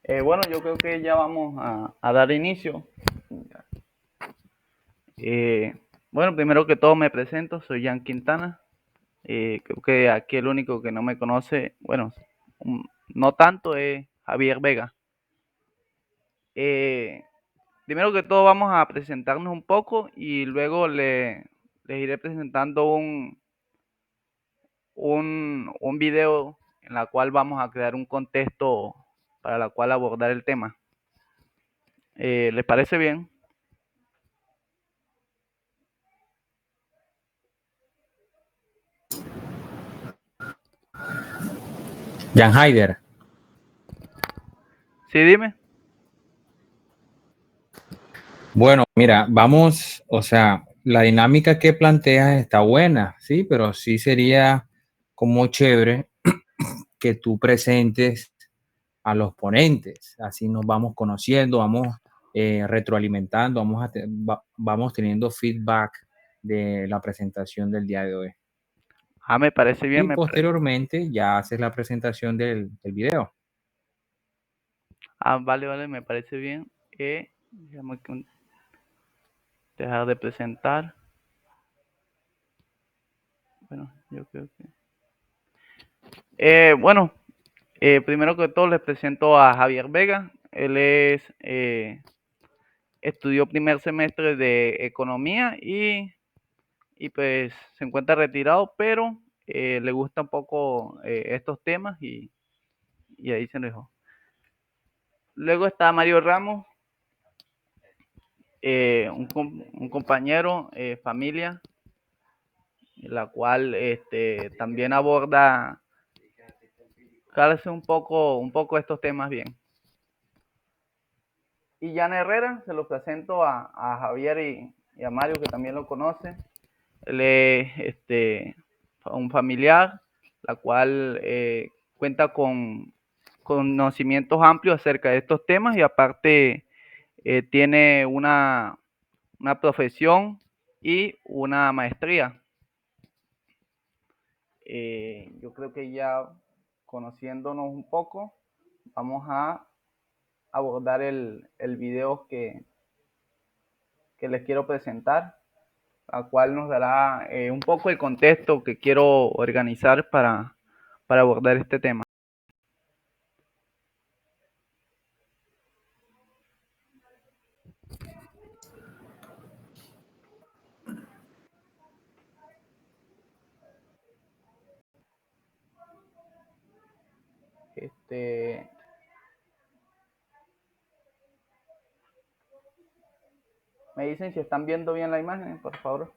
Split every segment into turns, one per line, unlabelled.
Bueno, yo creo que ya vamos a dar inicio. Eh, bueno, primero que todo me presento, soy Jan Quintana. Creo que aquí el único que no me conoce, bueno, no tanto, es Javier Vega. Eh, Primero que todo vamos a presentarnos un poco y luego les iré presentando un video en la cual vamos a crear un contexto para la cual abordar el tema. ¿Les parece bien?
Jan Haider.
Sí, dime.
Bueno, mira, vamos, o sea, la dinámica que planteas está buena, sí, pero sí sería como chévere que tú presentes a los ponentes, así nos vamos conociendo, vamos retroalimentando, vamos teniendo feedback de la presentación del día de hoy.
Me parece bien.
Y posteriormente ya haces la presentación del video.
Vale, me parece bien. Déjame dejar de presentar. Bueno, yo creo que... bueno, primero que todo les presento a Javier Vega. Él estudió primer semestre de economía y pues se encuentra retirado, pero le gusta un poco estos temas y ahí se dejó. Luego está Mario Ramos, un compañero, familia, la cual también aborda cada vez un poco estos temas bien. Y Jan Herrera, se lo presento a Javier y a Mario, que también lo conoce. Él es un familiar, la cual cuenta con conocimientos amplios acerca de estos temas y aparte tiene una profesión y una maestría. Yo creo que ya conociéndonos un poco, vamos a abordar el video que les quiero presentar, la cual nos dará un poco el contexto que quiero organizar para abordar este tema. Me dicen si están viendo bien la imagen, por favor.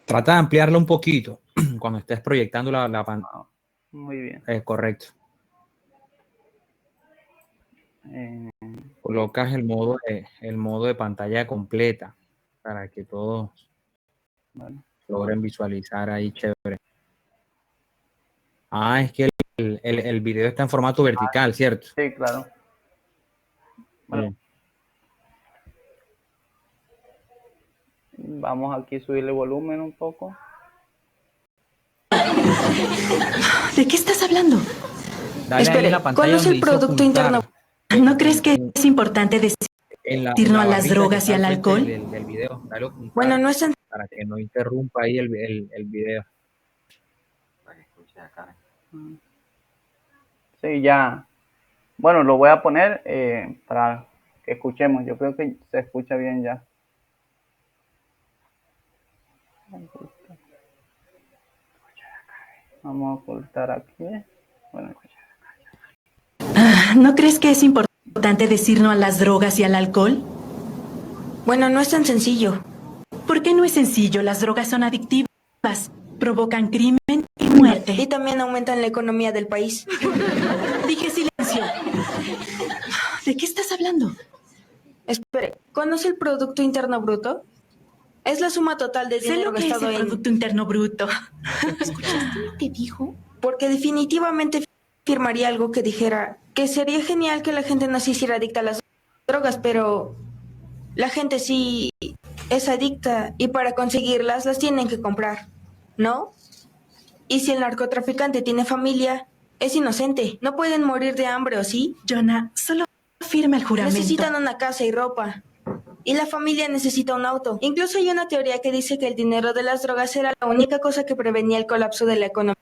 Trata de ampliarlo un poquito cuando estés proyectando la pantalla.
Muy bien.
Correcto. Colocas el modo de pantalla completa para que todos logren visualizar ahí chévere. Es que el video está en formato vertical, ¿cierto?
Sí, claro. Bueno, vamos aquí a subirle volumen un poco.
¿De qué estás hablando?
Dale. Espere,
¿cuál es el Producto Interno? ¿No crees que es importante decir no a las drogas y al alcohol?
Del video, dale ocultar,
bueno, no es
para que no interrumpa ahí el video. Para que escuche acá.
Sí, ya. Bueno, lo voy a poner para que escuchemos. Yo creo que se escucha bien ya. Vamos a ocultar aquí. Bueno,
¿no crees que es importante decir no a las drogas y al alcohol? Bueno, no es tan sencillo. ¿Por qué no es sencillo? Las drogas son adictivas, provocan crimen y muerte.
Y también aumentan la economía del país.
Dije silencio. ¿De qué estás hablando?
Espere, ¿conoce el Producto Interno Bruto? Es la suma total de dinero gastado en...
Producto Interno Bruto. ¿Escuchaste lo que dijo?
Porque definitivamente firmaría algo que dijera que sería genial que la gente no se hiciera adicta a las drogas, pero la gente sí es adicta y para conseguirlas las tienen que comprar, ¿no? Y si el narcotraficante tiene familia, es inocente. No pueden morir de hambre, ¿o sí?
Jonah, solo firma el juramento.
Necesitan una casa y ropa. Y la familia necesita un auto. Incluso hay una teoría que dice que el dinero de las drogas era la única cosa que prevenía el colapso de la economía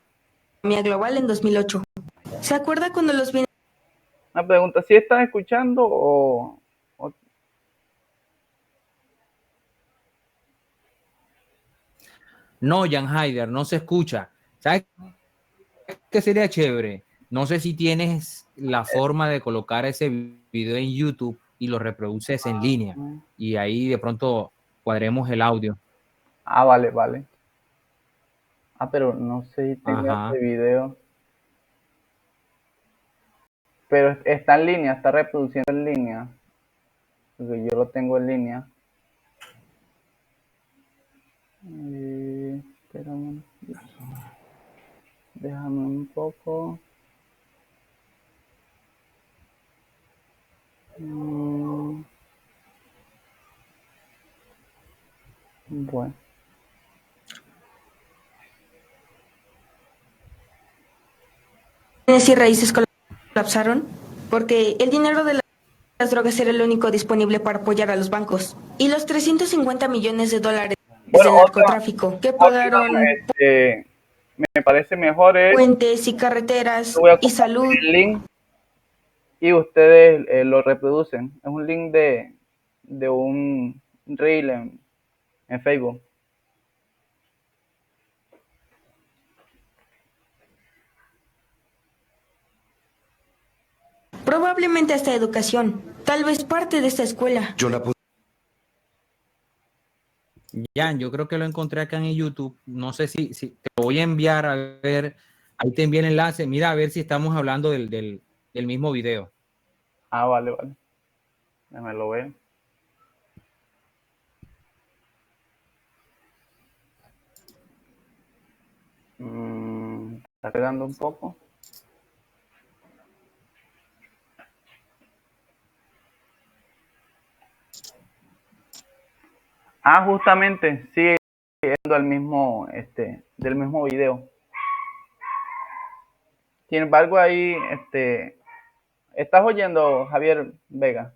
global en 2008. ¿Se acuerda cuando los bienes...
Una pregunta, ¿sí estás escuchando o
No, Jan Haider, no se escucha. ¿Sabes qué sería chévere? No sé si tienes la forma de colocar ese video en YouTube y lo reproduces en línea. Y ahí de pronto cuadremos el audio.
vale, vale. Pero no sé si tenía
Ajá.
ese video. Pero está en línea, está reproduciendo en línea. Porque yo lo tengo en línea. Espérame un poquito. Déjame un poco. Bueno.
y raíces colapsaron? Porque el dinero de las drogas era el único disponible para apoyar a los bancos. Y los 350 millones de dólares
Bueno,
del narcotráfico que pagaron
me parece mejor
puentes y carreteras
voy a
y
compartir
salud.
el link y ustedes lo reproducen. Es un link de un reel en Facebook.
Probablemente hasta educación. Tal vez parte de esta escuela.
Jan, yo creo que lo encontré acá en YouTube. No sé si te lo voy a enviar a ver. Ahí te envié el enlace. Mira a ver si estamos hablando del mismo video.
Vale, vale. Ya me lo veo. Está cargando un poco. Justamente, sigue siendo el mismo, del mismo video. Sin embargo, ahí, ¿estás oyendo, Javier Vega?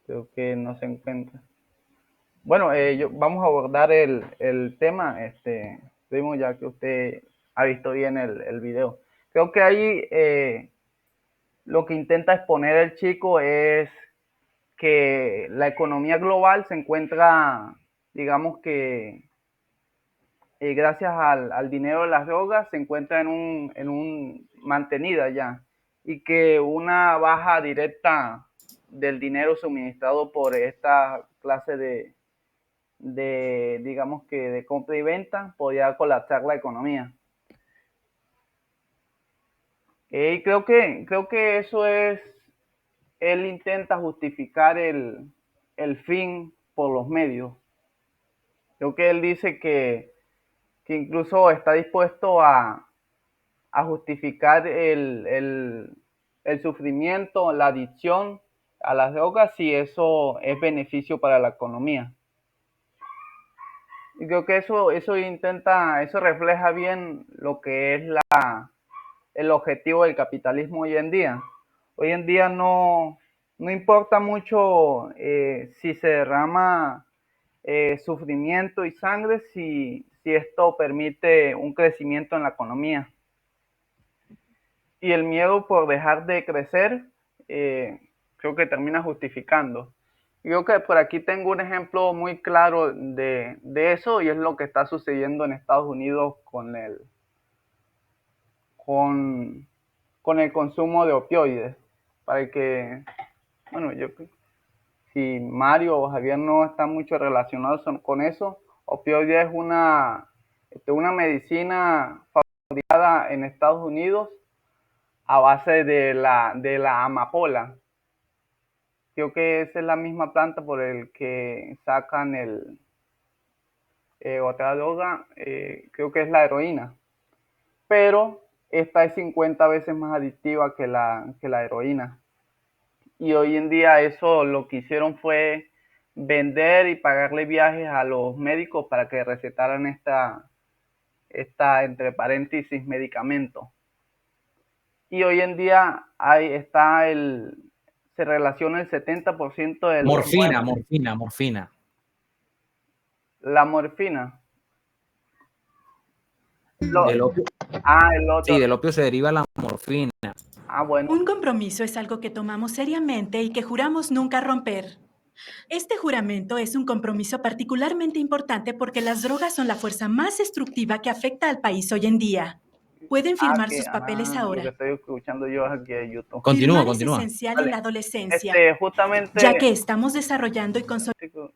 Creo que no se encuentra. Bueno, vamos a abordar el tema, primo, ya que usted ha visto bien el video. Creo que ahí lo que intenta exponer el chico es que la economía global se encuentra, digamos que gracias al dinero de las drogas, se encuentra en un mantenida ya, y que una baja directa del dinero suministrado por esta clase digamos que de compra y venta podría colapsar la economía. Y creo que eso es, él intenta justificar el fin por los medios. Creo que él dice que incluso está dispuesto a justificar el sufrimiento, la adicción a las drogas si eso es beneficio para la economía. Y creo que eso refleja bien lo que es el objetivo del capitalismo hoy en día. Hoy en día no importa mucho si se derrama sufrimiento y sangre si esto permite un crecimiento en la economía. Y el miedo por dejar de crecer creo que termina justificando. Creo que por aquí tengo un ejemplo muy claro de eso y es lo que está sucediendo en Estados Unidos con el consumo de opioides. Para que, bueno, si Mario o Javier no están mucho relacionados con eso, opioides es una medicina fabricada en Estados Unidos a base de la amapola. Creo que esa es la misma planta por el que sacan otra droga, creo que es la heroína. pero esta es 50 veces más adictiva que la heroína. Y hoy en día eso lo que hicieron fue vender y pagarle viajes a los médicos para que recetaran esta entre paréntesis, medicamento. Y hoy en día se relaciona el 70% de
morfina.
La morfina.
Del opio.
El otro.
Sí, del opio se deriva la morfina.
Bueno.
Un compromiso es algo que tomamos seriamente y que juramos nunca romper. Este juramento es un compromiso particularmente importante porque las drogas son la fuerza más destructiva que afecta al país hoy en día. Pueden firmar sus papeles ahora.
Lo que estoy escuchando yo aquí en YouTube.
Firmar es esencial en la adolescencia,
justamente,
ya que estamos desarrollando y consolidando.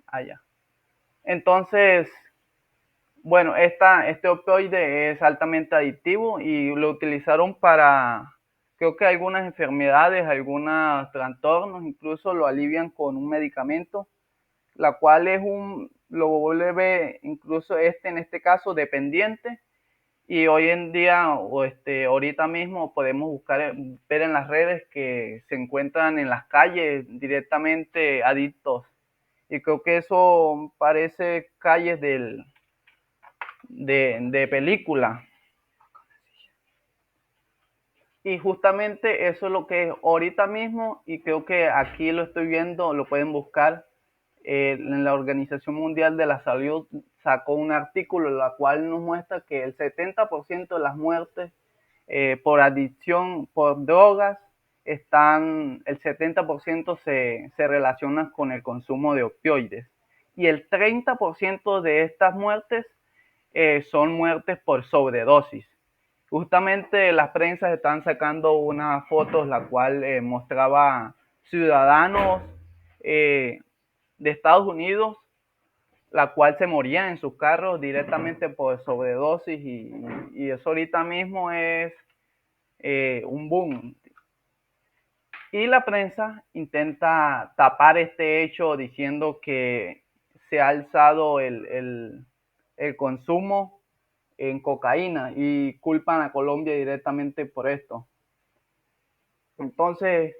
Entonces, bueno, este opioide es altamente adictivo y lo utilizaron para, creo que algunas enfermedades, algunos trastornos, incluso lo alivian con un medicamento, la cual lo vuelve incluso en este caso dependiente. Y hoy en día, ahorita mismo podemos ver en las redes que se encuentran en las calles directamente adictos. Y creo que eso parece calles de película. Y justamente eso es lo que es ahorita mismo, y creo que aquí lo estoy viendo, lo pueden buscar. En la Organización Mundial de la Salud sacó un artículo en el cual nos muestra que el 70% de las muertes por adicción, por drogas, el 70% se relacionan con el consumo de opioides. Y el 30% de estas muertes son muertes por sobredosis. Justamente las prensas están sacando unas fotos la cual mostraba ciudadanos de Estados Unidos, la cual se morían en sus carros directamente por sobredosis, y eso ahorita mismo es un boom. Y la prensa intenta tapar este hecho diciendo que se ha alzado el consumo en cocaína y culpan a Colombia directamente por esto. Entonces,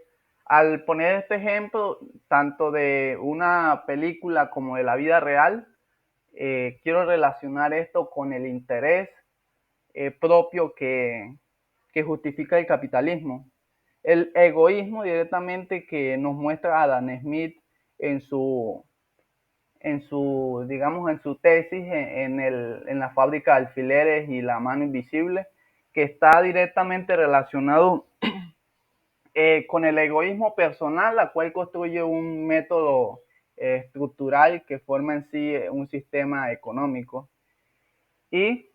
al poner este ejemplo, tanto de una película como de la vida real, quiero relacionar esto con el interés propio que justifica el capitalismo. El egoísmo directamente que nos muestra Adam Smith en su tesis en la fábrica de alfileres y la mano invisible, que está directamente relacionado con el egoísmo personal, la cual construye un método estructural que forma en sí un sistema económico. Y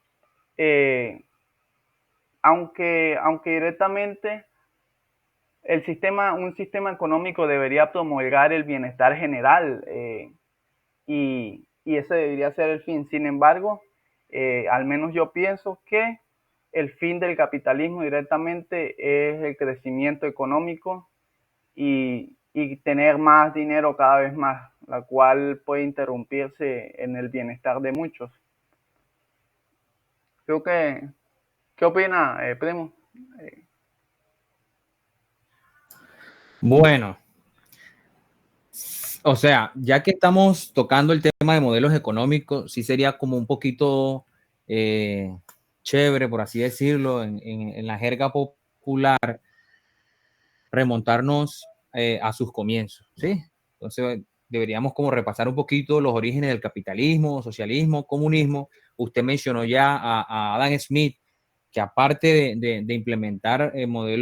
aunque directamente un sistema económico debería promulgar el bienestar general, y ese debería ser el fin. Sin embargo, al menos yo pienso que el fin del capitalismo directamente es el crecimiento económico y tener más dinero cada vez más, la cual puede interrumpirse en el bienestar de muchos. Creo que, ¿qué opina, primo?
Bueno, o sea, ya que estamos tocando el tema de modelos económicos, sí sería como un poquito chévere, por así decirlo, en la jerga popular, remontarnos a sus comienzos, ¿sí? Entonces, deberíamos como repasar un poquito los orígenes del capitalismo, socialismo, comunismo. Usted mencionó ya a Adam Smith, que aparte de implementar modelos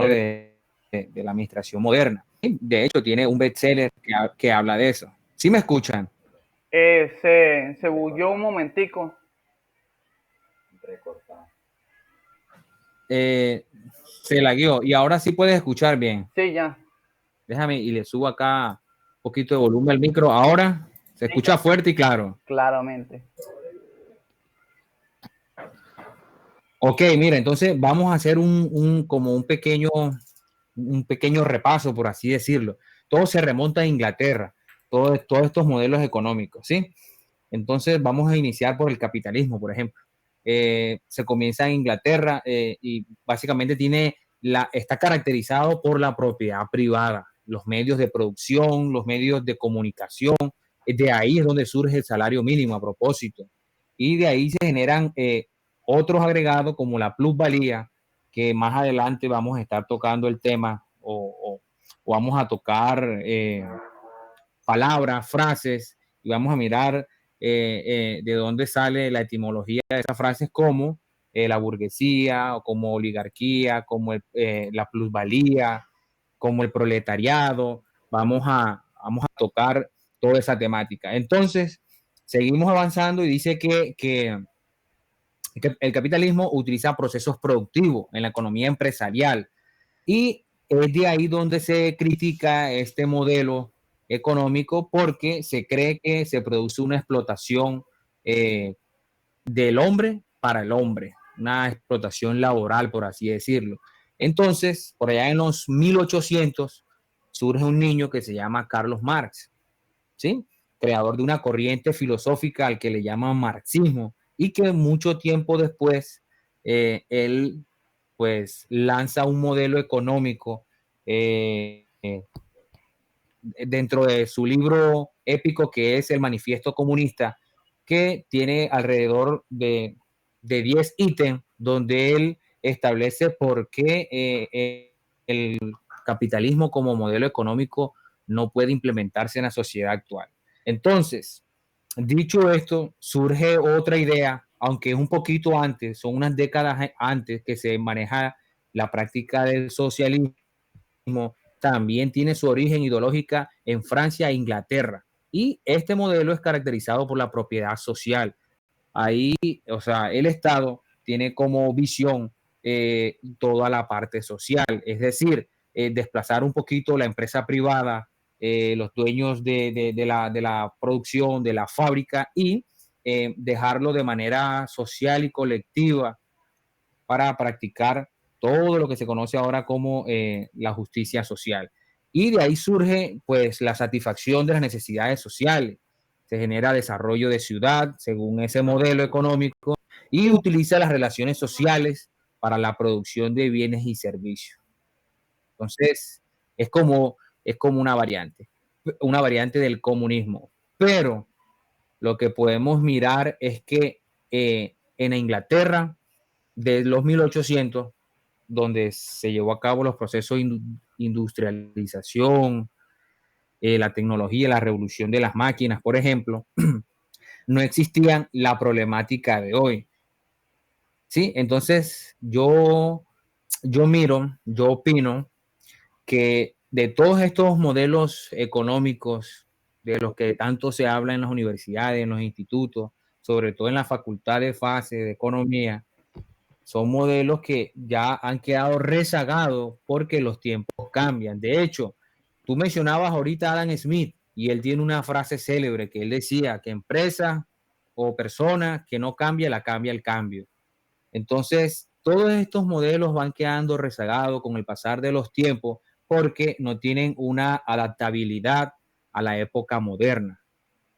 de la administración moderna. De hecho, tiene un bestseller que habla de eso. ¿Sí me escuchan?
Se bugueó un momentico.
Se lagueó. Y ahora sí puedes escuchar bien.
Sí, ya.
Déjame y le subo acá un poquito de volumen al micro. Ahora se escucha fuerte y claro.
Claramente.
Ok, mira, entonces vamos a hacer como un pequeño repaso, por así decirlo. Todo se remonta a Inglaterra, todos estos modelos económicos, ¿sí? Entonces vamos a iniciar por el capitalismo, por ejemplo. Se comienza en Inglaterra y básicamente está caracterizado por la propiedad privada, los medios de producción, los medios de comunicación. De ahí es donde surge el salario mínimo a propósito. Y de ahí se generan otros agregados como la plusvalía, que más adelante vamos a estar tocando el tema o vamos a tocar palabras, frases, y vamos a mirar de dónde sale la etimología de esas frases como la burguesía, o como oligarquía, como la plusvalía, como el proletariado. Vamos a tocar toda esa temática. Entonces, seguimos avanzando y dice que el capitalismo utiliza procesos productivos en la economía empresarial y es de ahí donde se critica este modelo económico porque se cree que se produce una explotación del hombre para el hombre, una explotación laboral, por así decirlo. Entonces, por allá en los 1800 surge un niño que se llama Carlos Marx, ¿sí? Creador de una corriente filosófica al que le llaman marxismo y que mucho tiempo después él pues lanza un modelo económico dentro de su libro épico que es el Manifiesto Comunista, que tiene alrededor de 10 ítems donde él establece por qué el capitalismo como modelo económico no puede implementarse en la sociedad actual. Entonces, dicho esto, surge otra idea, aunque es un poquito antes, son unas décadas antes que se maneja la práctica del socialismo, también tiene su origen ideológica en Francia e Inglaterra. Y este modelo es caracterizado por la propiedad social. Ahí, o sea, el Estado tiene como visión toda la parte social, es decir, desplazar un poquito la empresa privada, los dueños de la producción, de la fábrica y dejarlo de manera social y colectiva para practicar todo lo que se conoce ahora como la justicia social. Y de ahí surge pues la satisfacción de las necesidades sociales. Se genera desarrollo de ciudad según ese modelo económico y utiliza las relaciones sociales para la producción de bienes y servicios. Entonces, es como una variante del comunismo. Pero lo que podemos mirar es que en Inglaterra, de los 1800, donde se llevó a cabo los procesos de industrialización, la tecnología, la revolución de las máquinas, por ejemplo, no existían la problemática de hoy. ¿Sí? Entonces, yo opino que de todos estos modelos económicos de los que tanto se habla en las universidades, en los institutos, sobre todo en la facultad de FASE, de economía, son modelos que ya han quedado rezagados porque los tiempos cambian. De hecho, tú mencionabas ahorita a Adam Smith y él tiene una frase célebre que él decía que empresa o persona que no cambia, la cambia el cambio. Entonces, todos estos modelos van quedando rezagados con el pasar de los tiempos porque no tienen una adaptabilidad a la época moderna.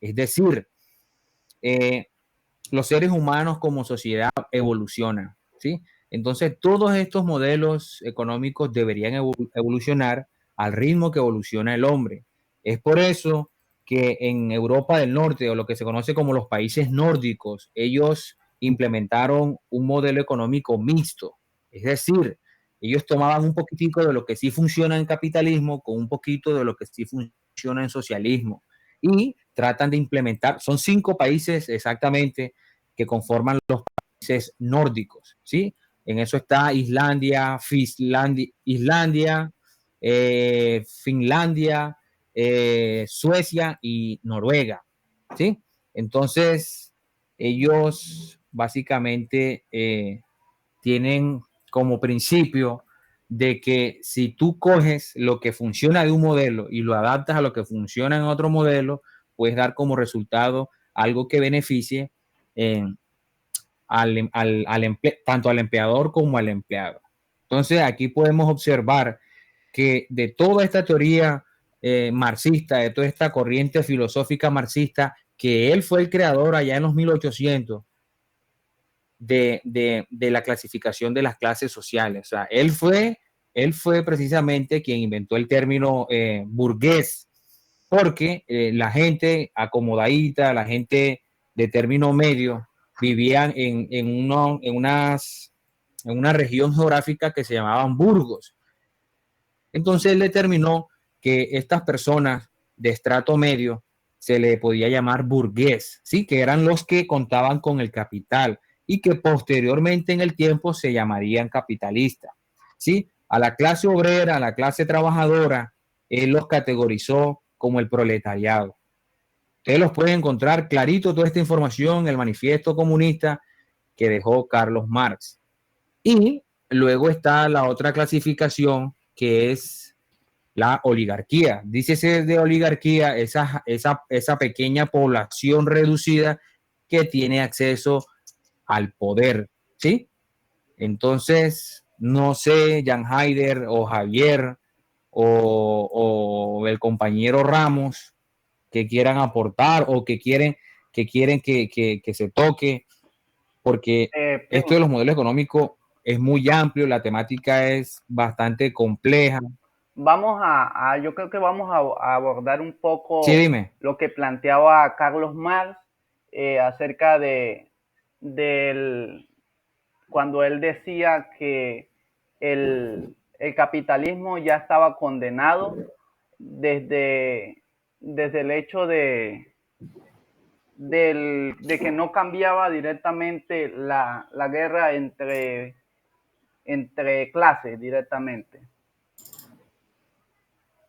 Es decir, los seres humanos como sociedad evolucionan, ¿sí? Entonces, todos estos modelos económicos deberían evolucionar al ritmo que evoluciona el hombre. Es por eso que en Europa del Norte, o lo que se conoce como los países nórdicos, ellos implementaron un modelo económico mixto. Es decir, ellos tomaban un poquitico de lo que sí funciona en capitalismo con un poquito de lo que sí funciona en socialismo y tratan de implementar, son 5 países exactamente que conforman los países nórdicos, ¿sí? En eso está Islandia, Finlandia, Suecia y Noruega, ¿sí? Entonces, ellos básicamente tienen como principio de que si tú coges lo que funciona de un modelo y lo adaptas a lo que funciona en otro modelo, puedes dar como resultado algo que beneficie tanto al empleador como al empleado. Entonces aquí podemos observar que de toda esta teoría marxista, de toda esta corriente filosófica marxista, que él fue el creador allá en los 1800 de la clasificación de las clases sociales. O sea, él fue precisamente quien inventó el término burgués, porque la gente acomodadita, la gente de término medio, vivían en una región geográfica que se llamaban burgos. Entonces él determinó que estas personas de estrato medio se le podía llamar burgués, ¿sí? Que eran los que contaban con el capital y que posteriormente en el tiempo se llamarían capitalistas, ¿sí? A la clase obrera, a la clase trabajadora, él los categorizó como el proletariado. Ustedes los pueden encontrar clarito toda esta información en el manifiesto comunista que dejó Carlos Marx. Y luego está la otra clasificación que es la oligarquía. Dícese de oligarquía esa pequeña población reducida que tiene acceso al poder, ¿sí? Entonces, no sé, Jan Haider o Javier o el compañero Ramos que quieran aportar o que quieren que se toque, porque esto de los modelos económicos es muy amplio, la temática es bastante compleja.
Yo creo que vamos a abordar un poco
Sí, dime.
lo que planteaba Carlos Marx acerca cuando él decía que el capitalismo ya estaba condenado desde el hecho de que no cambiaba directamente la guerra entre clases directamente.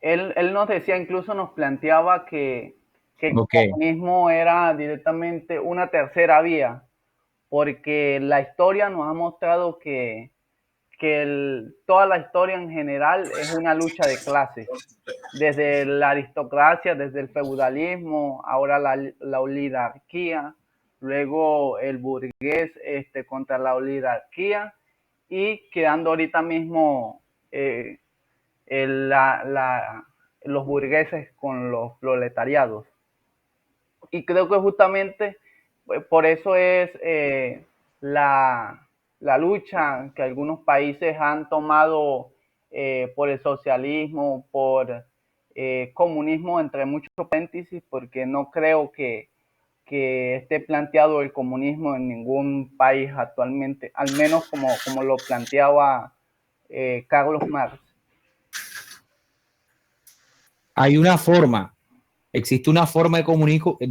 Él nos decía, incluso nos planteaba que el comunismo era directamente una tercera vía, porque la historia nos ha mostrado que toda la historia en general es una lucha de clases, desde la aristocracia, desde el feudalismo, ahora la oligarquía, luego el burgués contra la oligarquía y quedando ahorita mismo los burgueses con los proletariados. Y creo que justamente por eso es la lucha que algunos países han tomado por el socialismo, por comunismo, entre muchos paréntesis, porque no creo que esté planteado el comunismo en ningún país actualmente, al menos como lo planteaba Carlos Marx.
Existe una forma de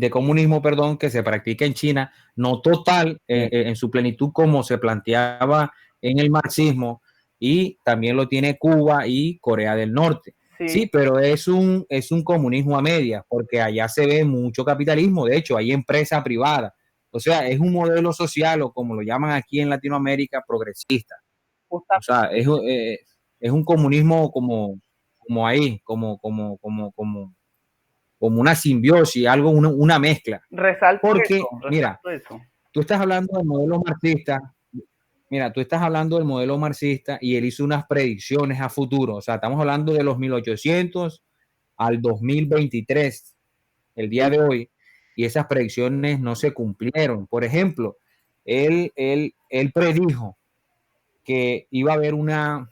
comunismo, que se practica en China, no total en su plenitud como se planteaba en el marxismo, y también lo tiene Cuba y Corea del Norte. Sí, pero es un comunismo a medias, porque allá se ve mucho capitalismo, de hecho hay empresa privada, o sea, es un modelo social, o como lo llaman aquí en Latinoamérica, progresista. O sea, es un comunismo como una simbiosis, algo, una mezcla. Porque, mira, tú estás hablando del modelo marxista, y él hizo unas predicciones a futuro. O sea, estamos hablando de los 1800 al 2023, el día de hoy, y esas predicciones no se cumplieron. Por ejemplo, él predijo que iba a haber una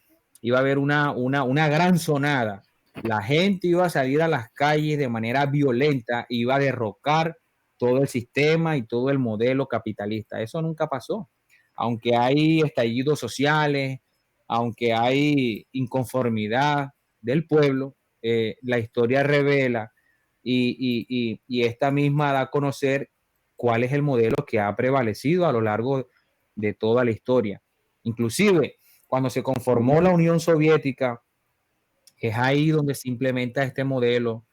gran sonada. La gente iba a salir a las calles de manera violenta, iba a derrocar todo el sistema y todo el modelo capitalista. Eso nunca pasó. Aunque hay estallidos sociales, aunque hay inconformidad del pueblo, la historia revela y esta misma da a conocer cuál es el modelo que ha prevalecido a lo largo de toda la historia. Inclusive, cuando se conformó la Unión Soviética, es ahí donde se implementa este modelo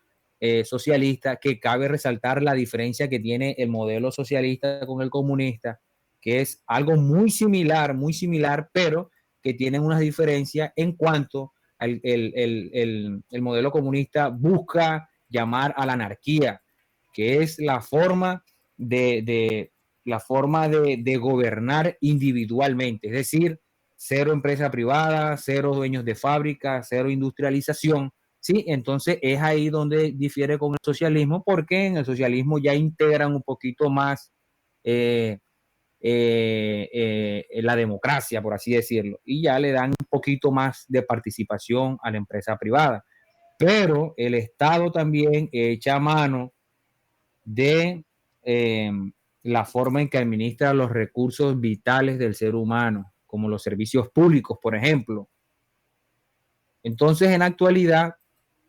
socialista, que cabe resaltar la diferencia que tiene el modelo socialista con el comunista, que es algo muy similar, pero que tienen unas diferencias en cuanto al el modelo comunista busca llamar a la anarquía, que es la forma de gobernar individualmente, es decir, cero empresa privada, cero dueños de fábrica, cero industrialización, ¿sí? Entonces es ahí donde difiere con el socialismo, porque en el socialismo ya integran un poquito más la democracia, por así decirlo, y ya le dan un poquito más de participación a la empresa privada. Pero el Estado también echa mano de la forma en que administra los recursos vitales del ser humano, como los servicios públicos, por ejemplo. Entonces, en la actualidad,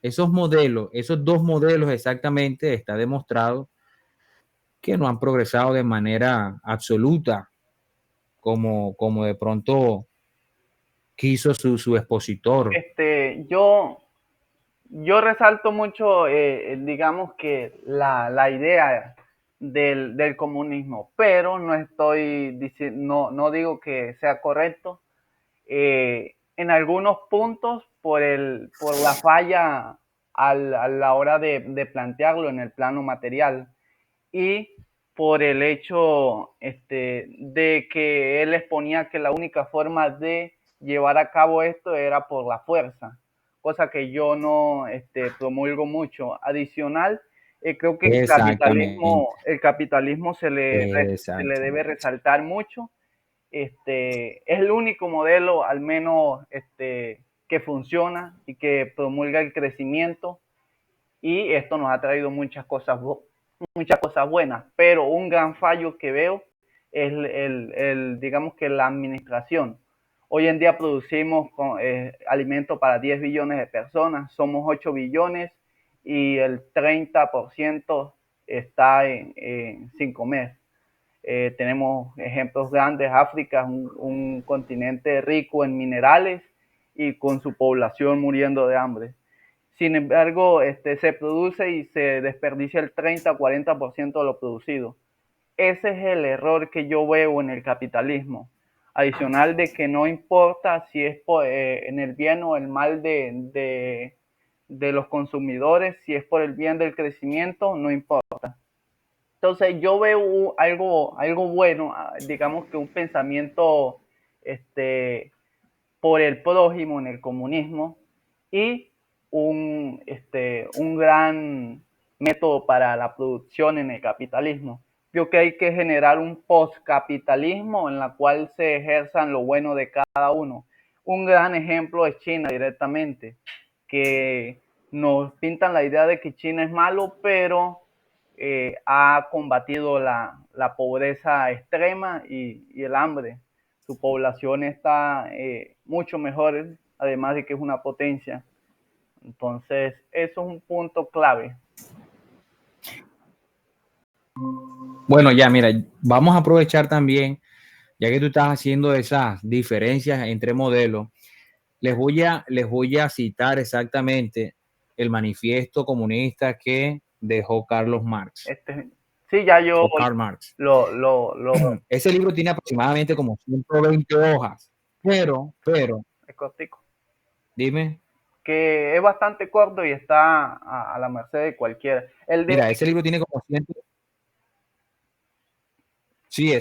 esos modelos, esos dos modelos exactamente, está demostrado que no han progresado de manera absoluta, como de pronto quiso su expositor.
Yo resalto mucho, digamos que la idea del comunismo, pero no estoy diciendo, no digo que sea correcto. En algunos puntos por la falla a la hora de plantearlo en el plano material y por el hecho de que él exponía que la única forma de llevar a cabo esto era por la fuerza, cosa que yo no promulgo mucho. Adicional, creo que
Exactamente.
el capitalismo se le debe
Exactamente.
resaltar mucho. Es el único modelo, al menos, que funciona y que promulga el crecimiento, y esto nos ha traído muchas cosas buenas, pero un gran fallo que veo es digamos que la administración. Hoy en día producimos alimento para 10 billones de personas, somos 8 billones y el 30% está sin comer. Tenemos ejemplos grandes. África es un continente rico en minerales y con su población muriendo de hambre. Sin embargo, se produce y se desperdicia el 30-40% de lo producido. Ese es el error que yo veo en el capitalismo. Adicional de que no importa si es en el bien o el mal de los consumidores, si es por el bien del crecimiento, no importa. Entonces yo veo algo bueno, digamos que un pensamiento por el prójimo en el comunismo, y un gran método para la producción en el capitalismo. Creo que hay que generar un postcapitalismo en la cual se ejerzan lo bueno de cada uno. Un gran ejemplo es China directamente, que nos pintan la idea de que China es malo, pero ha combatido la pobreza extrema y el hambre. Su población está mucho mejor, además de que es una potencia. Entonces, eso es un punto clave.
Bueno, ya, mira, vamos a aprovechar también, ya que tú estás haciendo esas diferencias entre modelos, les voy a citar exactamente el manifiesto comunista que dejó Carlos Marx.
Sí, ya yo
O Karl Marx.
lo
Ese libro tiene aproximadamente como 120 hojas, pero,
es cortico.
dime.
Que es bastante corto y está a la merced de cualquiera.
Mira, ese libro tiene como 100. Sí,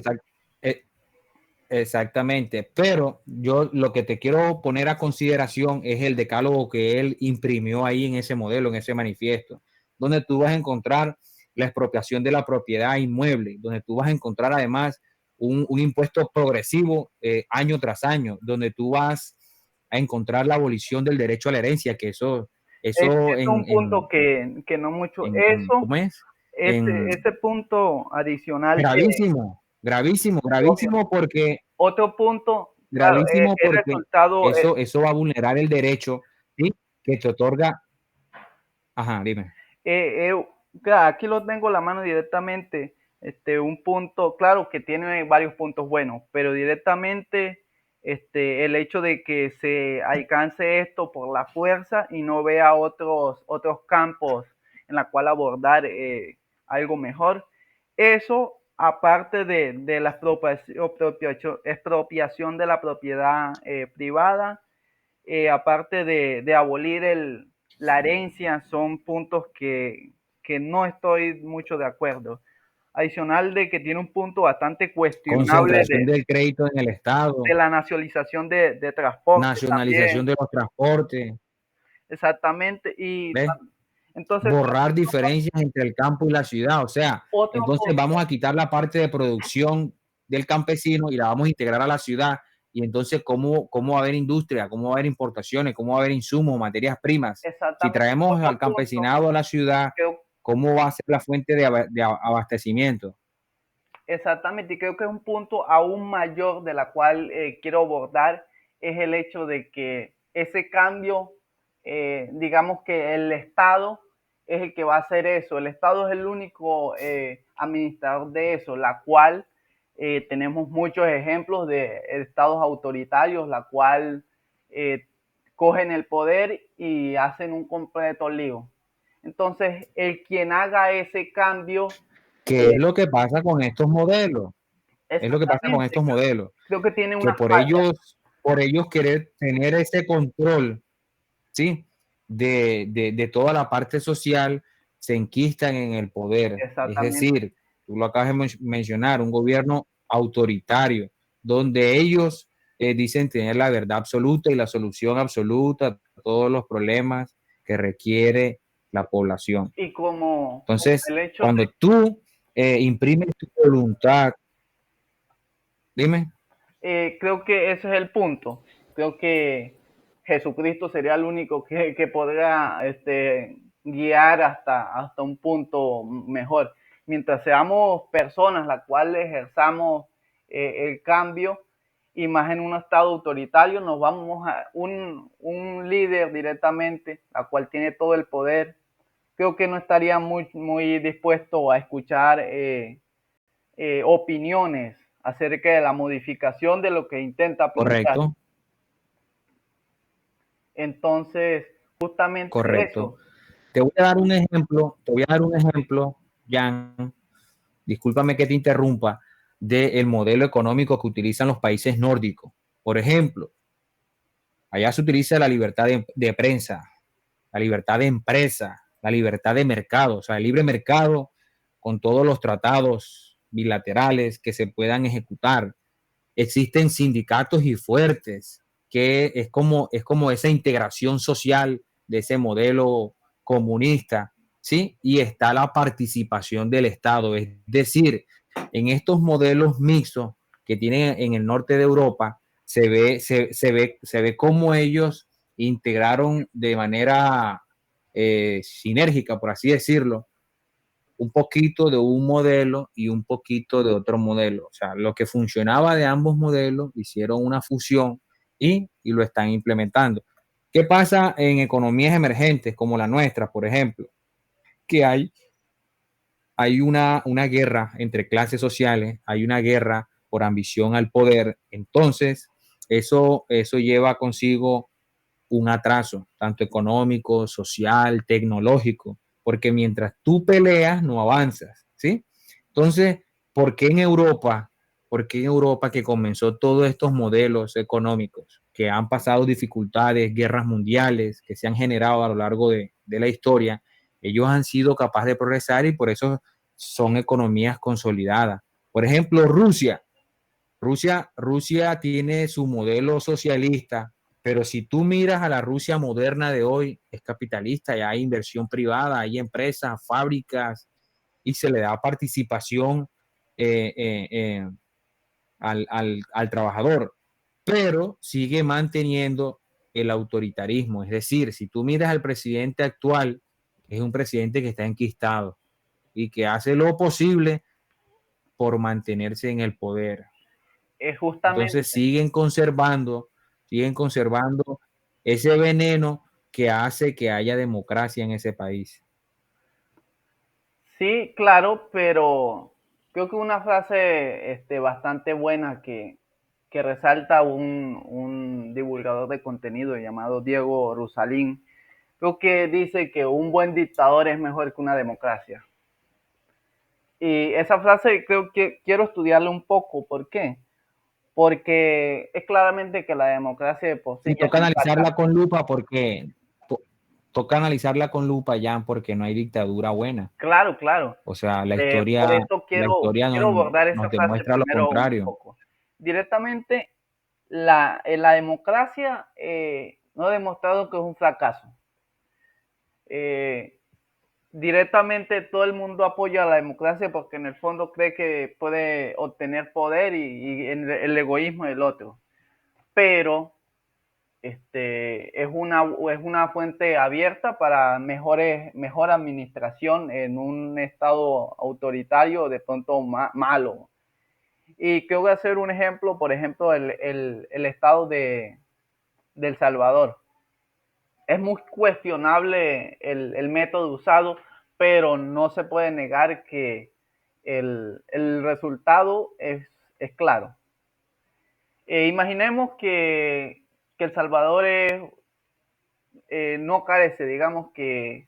exactamente. Pero yo lo que te quiero poner a consideración es el decálogo que él imprimió ahí en ese modelo, en ese manifiesto, donde tú vas a encontrar la expropiación de la propiedad inmueble, donde tú vas a encontrar además un impuesto progresivo año tras año, donde tú vas a encontrar la abolición del derecho a la herencia, que eso
es un punto que no mucho.
¿cómo es?
Ese punto adicional.
Gravísimo, gravísimo, gravísimo porque
Otro punto, claro,
gravísimo
el
porque
resultado.
eso va a vulnerar el derecho, ¿sí? Que te otorga. Ajá, dime.
Claro, aquí lo tengo a la mano directamente. Un punto, claro, que tiene varios puntos buenos, pero directamente el hecho de que se alcance esto por la fuerza y no vea otros campos en la cual abordar algo mejor. Eso, aparte de la expropiación de la propiedad privada, aparte de abolir la herencia, son puntos que no estoy mucho de acuerdo. Adicional de que tiene un punto bastante cuestionable
Concentración del crédito en el Estado,
de la nacionalización de transporte
nacionalización
también.
de los transportes.
exactamente. Y
¿ves?
entonces,
Borrar diferencias entre el campo y la ciudad. O sea,
otro
entonces
punto,
vamos a quitar la parte de producción del campesino y la vamos a integrar a la ciudad. Y entonces, ¿cómo va a haber industria? ¿Cómo va a haber importaciones? ¿Cómo va a haber insumos, materias primas? Si
exactamente,
traemos
otro
al
punto,
campesinado a la ciudad,
creo,
¿cómo va a ser la fuente de abastecimiento?
exactamente, y creo que es un punto aún mayor de la cual quiero abordar, es el hecho de que ese cambio, digamos que el Estado es el que va a hacer eso, el Estado es el único administrador de eso, la cual tenemos muchos ejemplos de estados autoritarios, la cual eh, cogen el poder y hacen un completo lío. Entonces, el quien haga ese cambio,
¿Qué es lo que pasa con estos modelos? Es lo que pasa con
exactamente,
estos modelos,
creo que tiene
que
una falla.
por ellos querer tener ese control, ¿sí? De toda la parte social, se enquistan en el poder. Es
Exactamente.
decir, tú lo acabas de mencionar, un gobierno autoritario, donde ellos dicen tener la verdad absoluta y la solución absoluta a todos los problemas que requiere la población.
Y como
Entonces,
el hecho
cuando tú imprimes tu voluntad, dime.
creo que ese es el punto. Creo que Jesucristo sería el único que podría guiar hasta un punto mejor. Mientras seamos personas las cuales ejerzamos el cambio, y más en un estado autoritario, nos vamos a un líder directamente, la cual tiene todo el poder. Creo que no estaría muy dispuesto a escuchar opiniones acerca de la modificación de lo que intenta plantear.
Correcto,
Entonces, justamente
correcto.
eso,
Te voy a dar un ejemplo, Jan, discúlpame que te interrumpa, del modelo económico que utilizan los países nórdicos. Por ejemplo, allá se utiliza la libertad de prensa, la libertad de empresa, la libertad de mercado, o sea, el libre mercado con todos los tratados bilaterales que se puedan ejecutar. Existen sindicatos y fuertes, que es como esa integración social de ese modelo comunista, ¿sí? Y está la participación del Estado, es decir, en estos modelos mixtos que tienen en el norte de Europa, se ve cómo ellos integraron de manera sinérgica, por así decirlo, un poquito de un modelo y un poquito de otro modelo. O sea, lo que funcionaba de ambos modelos hicieron una fusión y lo están implementando. ¿Qué pasa en economías emergentes como la nuestra, por ejemplo? Que hay una guerra entre clases sociales, hay una guerra por ambición al poder. Entonces, eso lleva consigo un atraso, tanto económico, social, tecnológico, porque mientras tú peleas, no avanzas, ¿sí? Entonces, ¿por qué en Europa? ¿Por qué en Europa que comenzó todos estos modelos económicos que han pasado dificultades, guerras mundiales, que se han generado a lo largo de la historia, ellos han sido capaces de progresar y por eso son economías consolidadas? Por ejemplo, Rusia tiene su modelo socialista, pero si tú miras a la Rusia moderna de hoy, es capitalista, ya hay inversión privada, hay empresas, fábricas, y se le da participación eh, eh, eh, al trabajador, pero sigue manteniendo el autoritarismo. Es decir, si tú miras al presidente actual, es un presidente que está enquistado y que hace lo posible por mantenerse en el poder.
es
Entonces
justamente,
siguen conservando ese veneno que hace que haya democracia en ese país.
sí, claro, pero creo que una frase bastante buena que resalta un divulgador de contenido llamado Diego Rusalín, creo que dice que un buen dictador es mejor que una democracia. Y esa frase creo que quiero estudiarla un poco. ¿Por qué? Porque es claramente que la democracia de por sí
Sí,
ya es
toca
un
analizarla
fracaso.
con lupa porque to, toca analizarla con lupa ya porque no hay dictadura buena.
Claro, claro.
O sea,
Por eso
la historia
quiero abordar
nos
esa frase
demuestra lo
primero un
contrario.
poco. Directamente, la democracia no ha demostrado que es un fracaso. directamente todo el mundo apoya la democracia porque en el fondo cree que puede obtener poder y el egoísmo del otro. Pero es una fuente abierta para mejor administración en un estado autoritario de pronto malo. Y quiero hacer un ejemplo, por ejemplo, el estado de El Salvador. Es muy cuestionable el método usado, pero no se puede negar que el resultado es claro. Imaginemos que El Salvador no carece, digamos que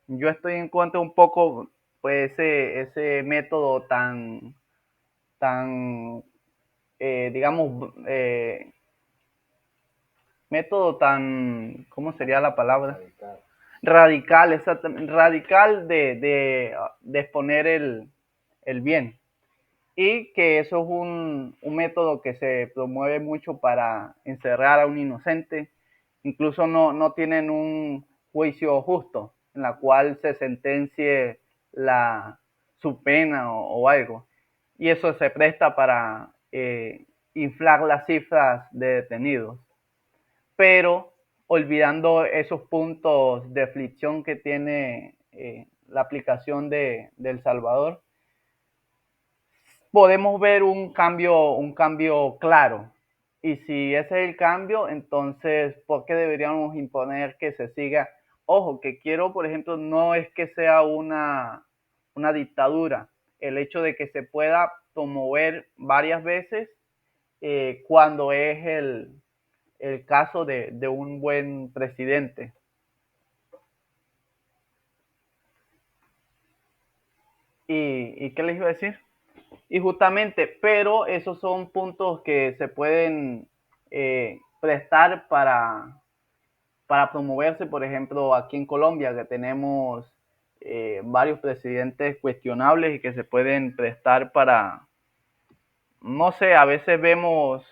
yo estoy en contra un poco pues ese método tan digamos, método tan, ¿cómo sería la palabra? Radical, exactamente, radical de exponer el bien. Y que eso es un método que se promueve mucho para encerrar a un inocente. Incluso no tienen un juicio justo en la cual se sentencie su pena o algo. Y eso se presta para inflar las cifras de detenidos. Pero olvidando esos puntos de aflicción que tiene la aplicación de El Salvador, podemos ver un cambio claro. Y si ese es el cambio, entonces, ¿por qué deberíamos imponer que se siga? Ojo, que quiero, por ejemplo, no es que sea una dictadura. El hecho de que se pueda promover varias veces cuando es el caso de un buen presidente. ¿Y qué les iba a decir? Y justamente, pero esos son puntos que se pueden prestar para promoverse, por ejemplo, aquí en Colombia, que tenemos varios presidentes cuestionables y que se pueden prestar para, no sé, a veces vemos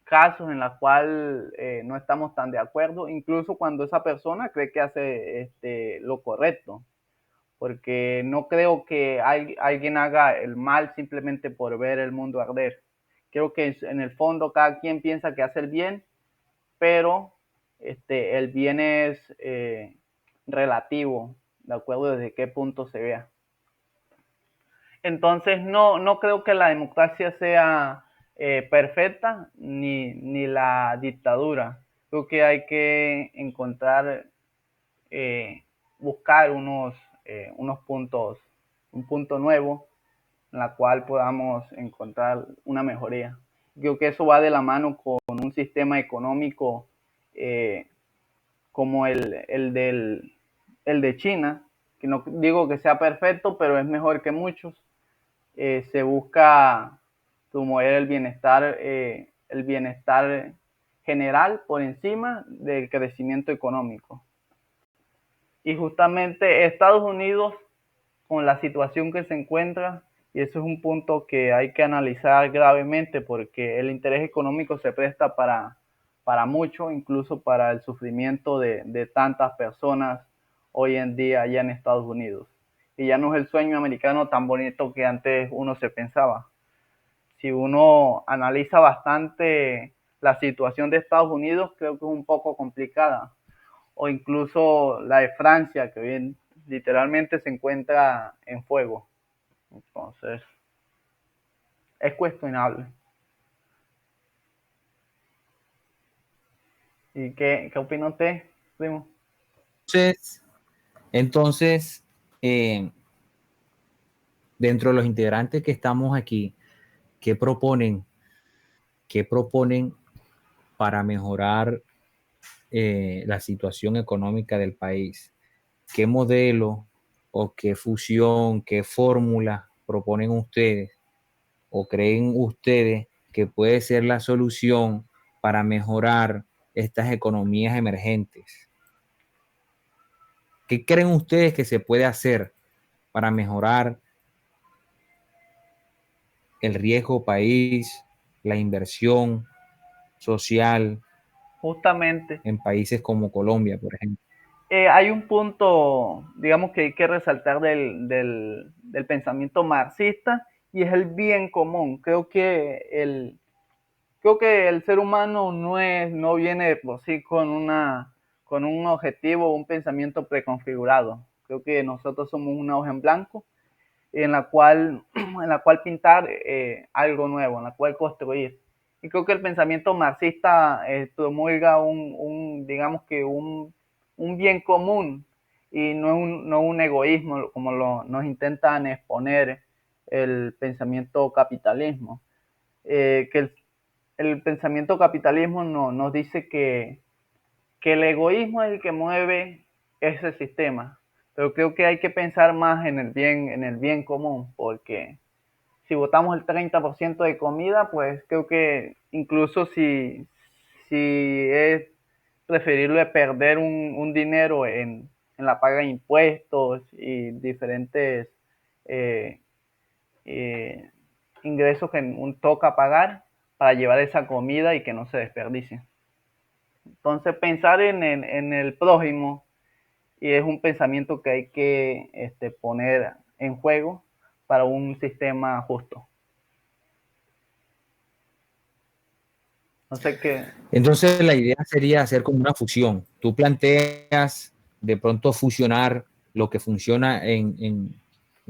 casos en los cuales no estamos tan de acuerdo, incluso cuando esa persona cree que hace lo correcto, porque no creo que alguien haga el mal simplemente por ver el mundo arder. Creo que en el fondo cada quien piensa que hace el bien, pero el bien es relativo, de acuerdo desde qué punto se vea. Entonces no creo que la democracia sea perfecta ni la dictadura. Creo que hay que encontrar, buscar unos puntos, un punto nuevo en la cual podamos encontrar una mejoría. Creo que eso va de la mano con un sistema económico como el de China, que no digo que sea perfecto, pero es mejor que muchos. Se busca promover el bienestar general por encima del crecimiento económico. Y justamente Estados Unidos, con la situación que se encuentra, y eso es un punto que hay que analizar gravemente porque el interés económico se presta para mucho, incluso para el sufrimiento de tantas personas hoy en día allá en Estados Unidos. Y ya no es el sueño americano tan bonito que antes uno se pensaba. Si uno analiza bastante la situación de Estados Unidos, creo que es un poco complicada. O incluso la de Francia, que bien, literalmente se encuentra en fuego. Entonces, es cuestionable. ¿Y qué opina usted, primo?
Entonces, dentro de los integrantes que estamos aquí, ¿qué proponen para mejorar la situación económica del país? ¿Qué modelo o qué fusión, qué fórmula proponen ustedes o creen ustedes que puede ser la solución para mejorar estas economías emergentes? ¿Qué creen ustedes que se puede hacer para mejorar el riesgo país, la inversión social
Justamente,
en países como Colombia, por ejemplo?
Hay un punto, digamos, que hay que resaltar del pensamiento marxista y es el bien común. Creo que el ser humano no viene de por sí con un objetivo o un pensamiento preconfigurado. Creo que nosotros somos una hoja en blanco en la cual pintar algo nuevo, en la cual construir. Y creo que el pensamiento marxista promulga digamos que un bien común y no un egoísmo como nos intentan exponer el pensamiento capitalismo. Que el pensamiento capitalismo nos dice que el egoísmo es el que mueve ese sistema. Pero creo que hay que pensar más en el bien común, porque si votamos el 30% de comida, pues creo que incluso si es preferible perder un dinero en la paga de impuestos y diferentes eh, eh, ingresos que toca pagar para llevar esa comida y que no se desperdicie. Entonces pensar en el prójimo y es un pensamiento que hay que poner en juego para un sistema justo. No sé qué.
Entonces la idea sería hacer como una fusión. Tú planteas de pronto fusionar lo que funciona en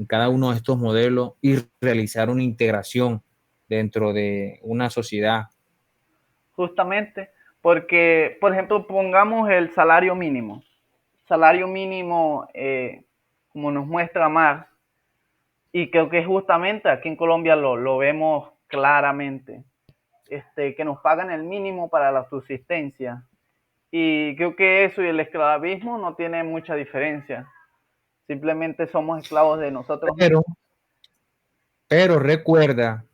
cada uno de estos modelos y realizar una integración dentro de una sociedad.
Justamente, porque, por ejemplo, pongamos el salario mínimo. Salario mínimo, como nos muestra Marx, y creo que justamente aquí en Colombia lo vemos claramente, que nos pagan el mínimo para la subsistencia. Y creo que eso y el esclavismo no tiene mucha diferencia. Simplemente somos esclavos de nosotros
Pero,
mismos.
pero recuerda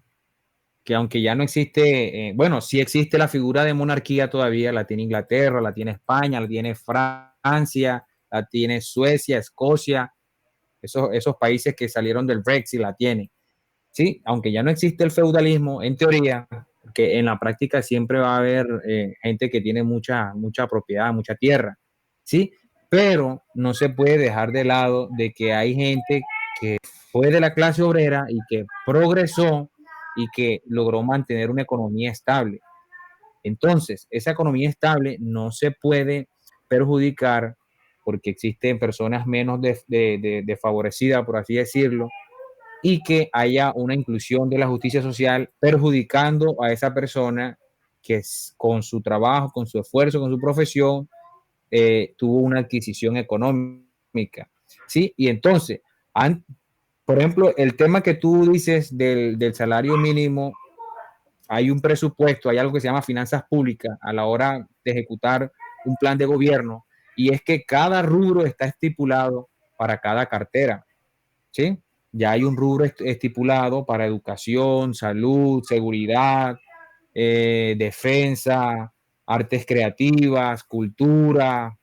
que aunque ya no existe, bueno, sí existe la figura de monarquía todavía, la tiene Inglaterra, la tiene España, la tiene Francia, la tiene Suecia, Escocia, esos países que salieron del Brexit la tienen. Sí, aunque ya no existe el feudalismo, en teoría, que en la práctica siempre va a haber gente que tiene mucha propiedad, mucha tierra, ¿sí? Pero no se puede dejar de lado de que hay gente que fue de la clase obrera y que progresó y que logró mantener una economía estable. Entonces, esa economía estable no se puede perjudicar porque existen personas menos desfavorecidas, por así decirlo, y que haya una inclusión de la justicia social perjudicando a esa persona que con su trabajo, con su esfuerzo, con su profesión, tuvo una adquisición económica. ¿Sí? Y entonces, por ejemplo, el tema que tú dices del salario mínimo, hay un presupuesto, hay algo que se llama finanzas públicas a la hora de ejecutar un plan de gobierno, y es que cada rubro está estipulado para cada cartera. ¿Sí? Ya hay un rubro estipulado para educación, salud, seguridad, defensa, artes creativas, cultura,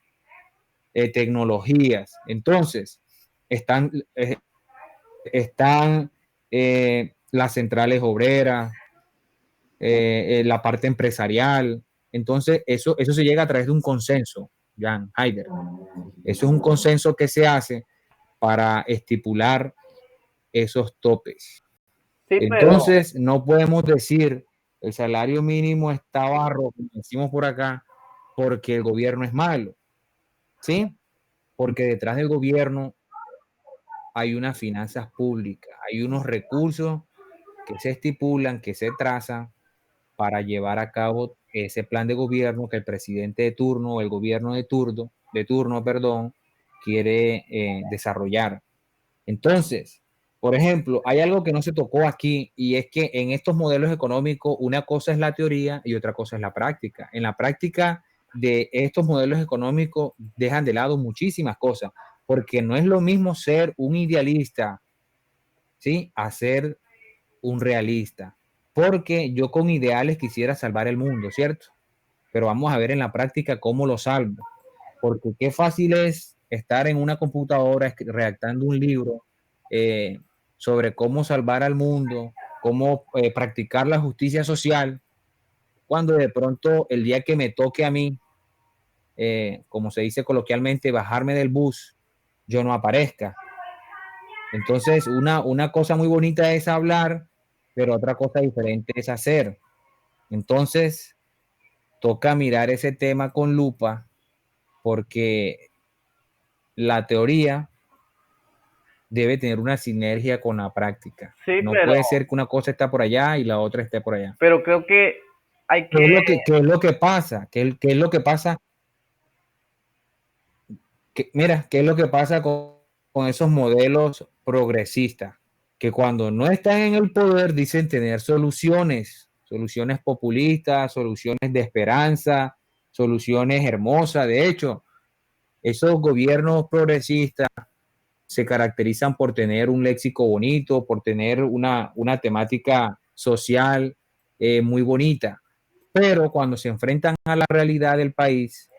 tecnologías. Entonces, están las centrales obreras, la parte empresarial. Entonces, eso se llega a través de un consenso, Jan Heider. Eso es un consenso que se hace para estipular esos topes.
Sí, pero
Entonces, no podemos decir el salario mínimo está barro, como decimos por acá, porque el gobierno es malo, ¿sí? Porque detrás del gobierno hay unas finanzas públicas, hay unos recursos que se estipulan, que se trazan para llevar a cabo ese plan de gobierno que el presidente de turno o el gobierno de turno, perdón, quiere desarrollar. Entonces, por ejemplo, hay algo que no se tocó aquí y es que en estos modelos económicos una cosa es la teoría y otra cosa es la práctica. En la práctica de estos modelos económicos dejan de lado muchísimas cosas, porque no es lo mismo ser un idealista, ¿sí? A ser un realista. Porque yo con ideales quisiera salvar el mundo, ¿cierto? Pero vamos a ver en la práctica cómo lo salvo. Porque qué fácil es estar en una computadora redactando un libro eh, sobre cómo salvar al mundo, cómo practicar la justicia social, cuando de pronto el día que me toque a mí como se dice coloquialmente, bajarme del bus, yo no aparezca. Entonces, una cosa muy bonita es hablar, pero otra cosa diferente es hacer. Entonces, toca mirar ese tema con lupa, porque la teoría debe tener una sinergia con la práctica.
Sí,
No puede ser que una cosa está por allá y la otra esté por allá.
pero creo que hay
¿Qué
que...
es lo que pasa? ¿Qué es lo que pasa? Mira, ¿qué es lo que pasa con esos modelos progresistas? Que cuando no están en el poder dicen tener soluciones populistas, soluciones de esperanza, soluciones hermosas. De hecho, esos gobiernos progresistas se caracterizan por tener un léxico bonito, por tener una temática social muy bonita. Pero cuando se enfrentan a la realidad del país,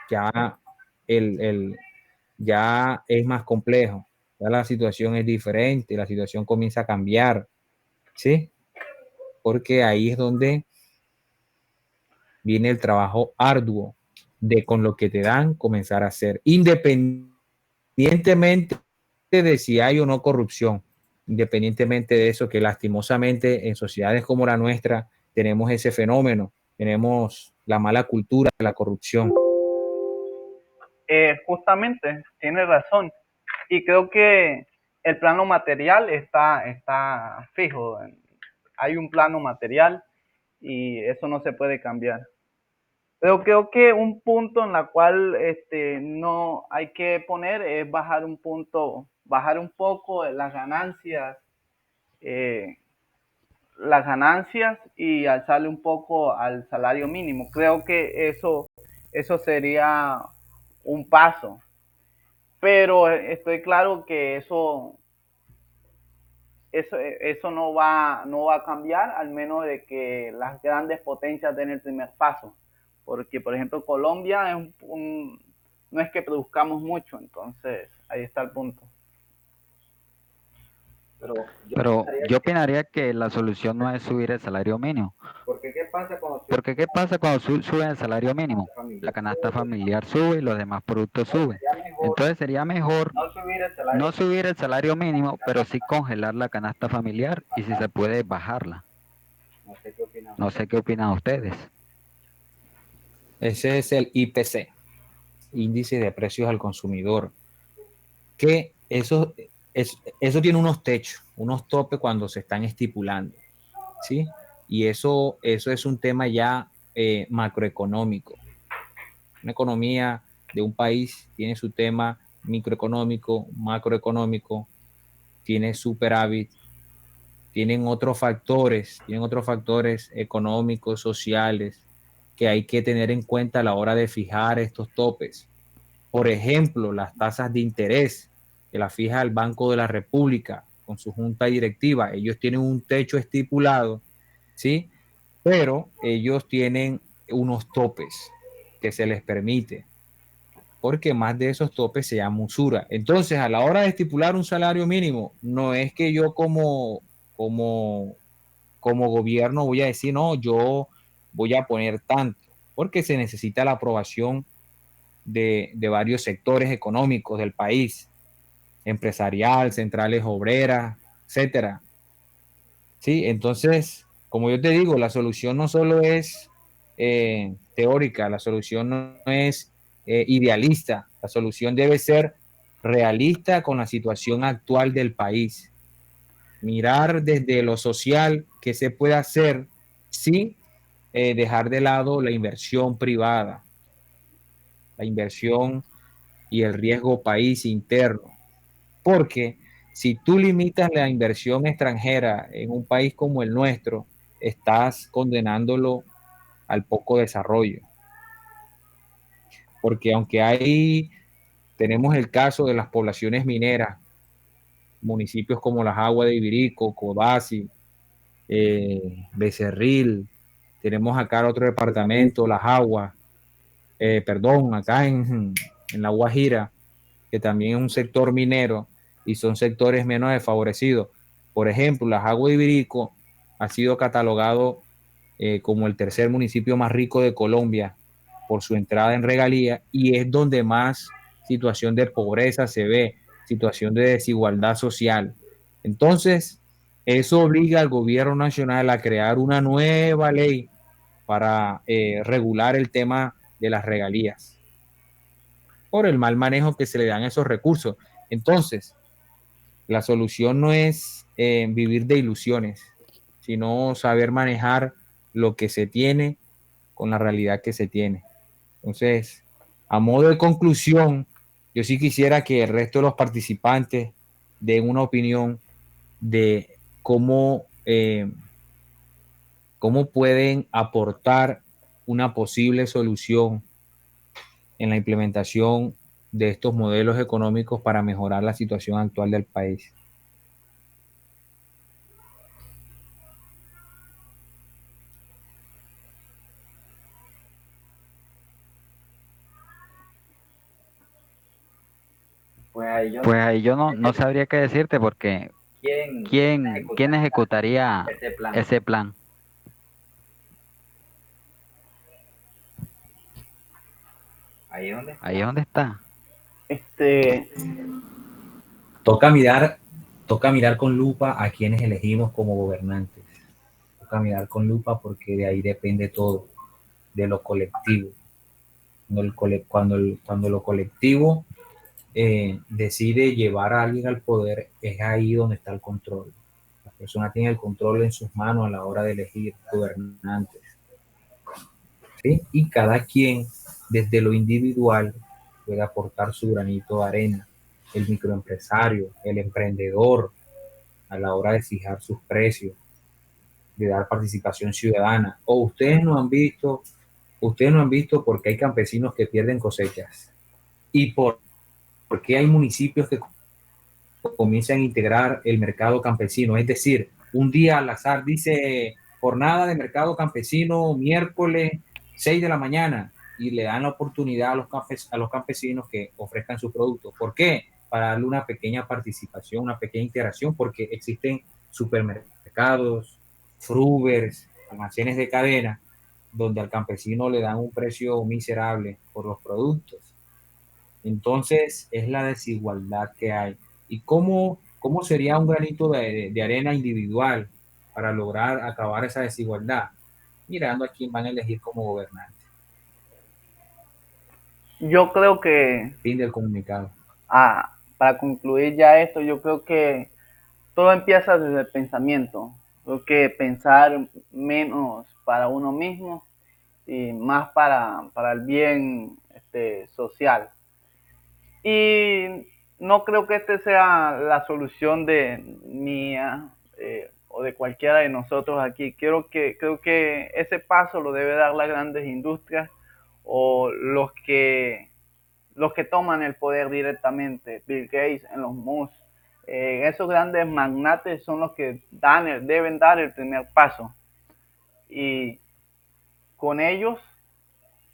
ya, ya es más complejo. Ya la situación es diferente, la situación comienza a cambiar, ¿sí? Porque ahí es donde viene el trabajo arduo de con lo que te dan comenzar a hacer, independientemente de si hay o no corrupción, independientemente de eso, que lastimosamente en sociedades como la nuestra tenemos ese fenómeno, tenemos la mala cultura de la corrupción.
Justamente, tiene razón. Y creo que el plano material está fijo. Hay un plano material y eso no se puede cambiar. Pero creo que un punto en la cual no hay que poner es bajar un poco eh, las ganancias y alzarle un poco al salario mínimo. Creo que eso sería un paso. Pero estoy claro que eso no va a cambiar, al menos de que las grandes potencias den el primer paso. Porque, por ejemplo, Colombia no es que produzcamos mucho, entonces ahí está el punto.
Pero yo opinaría que la solución no es subir el salario mínimo.
Porque
Porque ¿qué pasa cuando suben el salario mínimo? La canasta familiar sube y los demás productos suben. Entonces sería mejor no subir el salario mínimo, pero sí congelar la canasta familiar y si se puede bajarla. No sé qué opinan ustedes.
ese es el IPC, índice de precios al consumidor, que eso tiene unos techos, unos topes cuando se están estipulando, ¿sí? Y eso es un tema ya macroeconómico. Una economía de un país tiene su tema microeconómico, macroeconómico, tiene superávit, tienen otros factores económicos, sociales, que hay que tener en cuenta a la hora de fijar estos topes. Por ejemplo, las tasas de interés que la fija el Banco de la República con su junta directiva. Ellos tienen un techo estipulado, ¿sí? Pero ellos tienen unos topes que se les permite, porque más de esos topes se llama usura. Entonces, a la hora de estipular un salario mínimo, no es que yo como, como gobierno voy a decir, no, yo voy a poner tanto, porque se necesita la aprobación de varios sectores económicos del país, empresarial, centrales obreras, etcétera. Sí, entonces, como yo te digo, la solución no solo es teórica, la solución no es idealista, la solución debe ser realista con la situación actual del país. Mirar desde lo social qué se puede hacer sin dejar de lado la inversión privada, la inversión y el riesgo país interno. Porque si tú limitas la inversión extranjera en un país como el nuestro, estás condenándolo al poco desarrollo. Porque aunque tenemos el caso de las poblaciones mineras, municipios como Las Aguas de Ibirico, Codazzi, Becerril, tenemos acá otro departamento, Las Aguas, acá en La Guajira, que también es un sector minero y son sectores menos desfavorecidos. Por ejemplo, Las Aguas de Ibirico ha sido catalogado como el tercer municipio más rico de Colombia por su entrada en regalía, y es donde más situación de pobreza se ve, situación de desigualdad social. Entonces, eso obliga al gobierno nacional a crear una nueva ley para regular el tema de las regalías por el mal manejo que se le dan esos recursos. Entonces, la solución no es vivir de ilusiones, sino saber manejar lo que se tiene con la realidad que se tiene. Entonces, a modo de conclusión, yo sí quisiera que el resto de los participantes den una opinión de cómo pueden aportar una posible solución en la implementación de estos modelos económicos para mejorar la situación actual del país.
Pues ahí yo no sabría qué decirte porque ¿quién ejecutaría ese plan? Ahí es donde está.
Este,
Toca mirar, toca mirar con lupa a quienes elegimos como gobernantes. Toca mirar con lupa porque de ahí depende todo, de lo colectivo. Cuando lo colectivo decide llevar a alguien al poder, es ahí donde está el control. La persona tiene el control en sus manos a la hora de elegir gobernantes. ¿Sí? Y cada quien, desde lo individual, puede aportar su granito de arena. El microempresario, el emprendedor, a la hora de fijar sus precios, de dar participación ciudadana. O ustedes no han visto porque hay campesinos que pierden cosechas y porque hay municipios que comienzan a integrar el mercado campesino. Es decir, un día al azar dice jornada de mercado campesino miércoles 6 de la mañana y le dan la oportunidad a los campesinos que ofrezcan sus productos. ¿Por qué? Para darle una pequeña participación, una pequeña integración, porque existen supermercados, frubers, almacenes de cadena, donde al campesino le dan un precio miserable por los productos. Entonces, es la desigualdad que hay. ¿Y cómo sería un granito de arena individual para lograr acabar esa desigualdad? Mirando a quién van a elegir como gobernante.
yo creo que,
Fin del comunicado.
para concluir ya esto, yo creo que todo empieza desde el pensamiento. Creo que pensar menos para uno mismo y más para el bien social. Y no creo que esta sea la solución de mía o de cualquiera de nosotros aquí. Creo que ese paso lo debe dar las grandes industrias o los que toman el poder directamente. Bill Gates, Elon Musk, esos grandes magnates son los que deben dar el primer paso. Y con ellos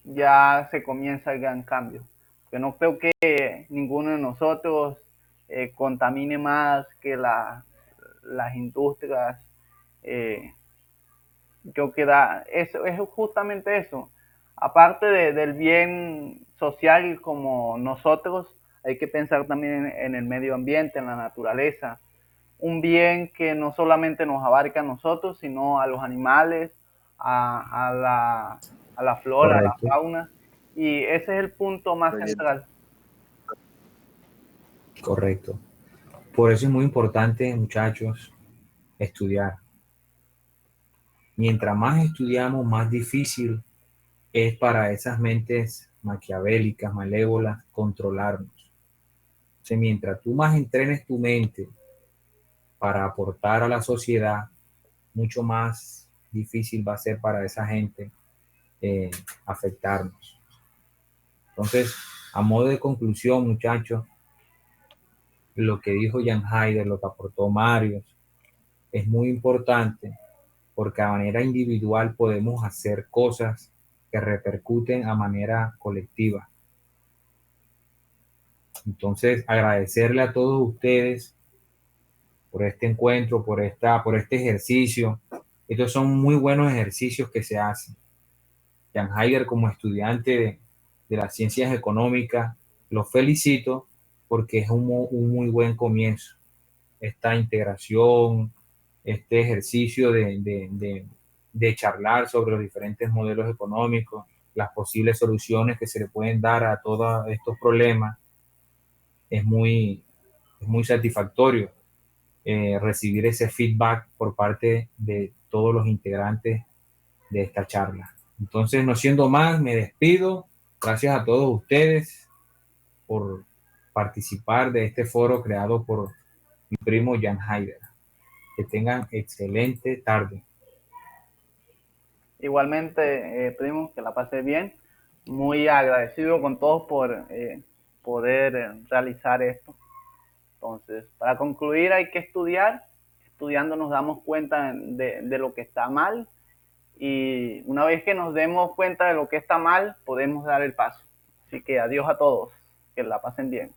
ya se comienza el gran cambio. Yo no creo que ninguno de nosotros contamine más que las industrias. eh, Creo que eso es justamente eso. Aparte del bien social como nosotros, hay que pensar también en el medio ambiente, en la naturaleza. Un bien que no solamente nos abarca a nosotros, sino a los animales, a la flora, a la
Correcto,
fauna. Y ese es el punto más central.
correcto. Por eso es muy importante, muchachos, estudiar. Mientras más estudiamos, más difícil es para esas mentes maquiavélicas, malévolas, controlarnos. O sea, mientras tú más entrenes tu mente para aportar a la sociedad, mucho más difícil va a ser para esa gente afectarnos. Entonces, a modo de conclusión, muchachos, lo que dijo Jan Haider, lo que aportó Mario, es muy importante porque a manera individual podemos hacer cosas que repercuten a manera colectiva. Entonces, agradecerle a todos ustedes por este encuentro, por este ejercicio. Estos son muy buenos ejercicios que se hacen. Jan Heider como estudiante de las ciencias económicas. Lo felicito porque es un muy buen comienzo. Esta integración, este ejercicio de charlar sobre los diferentes modelos económicos, las posibles soluciones que se le pueden dar a todos estos problemas, es muy satisfactorio recibir ese feedback por parte de todos los integrantes de esta charla. Entonces, no siendo más, me despido. Gracias a todos ustedes por participar de este foro creado por mi primo Jan Heider. Que tengan excelente tarde.
Igualmente, primo, que la pase bien. Muy agradecido con todos por poder realizar esto. Entonces, para concluir, hay que estudiar. Estudiando nos damos cuenta de lo que está mal, y una vez que nos demos cuenta de lo que está mal, podemos dar el paso. Así que adiós a todos, que la pasen bien.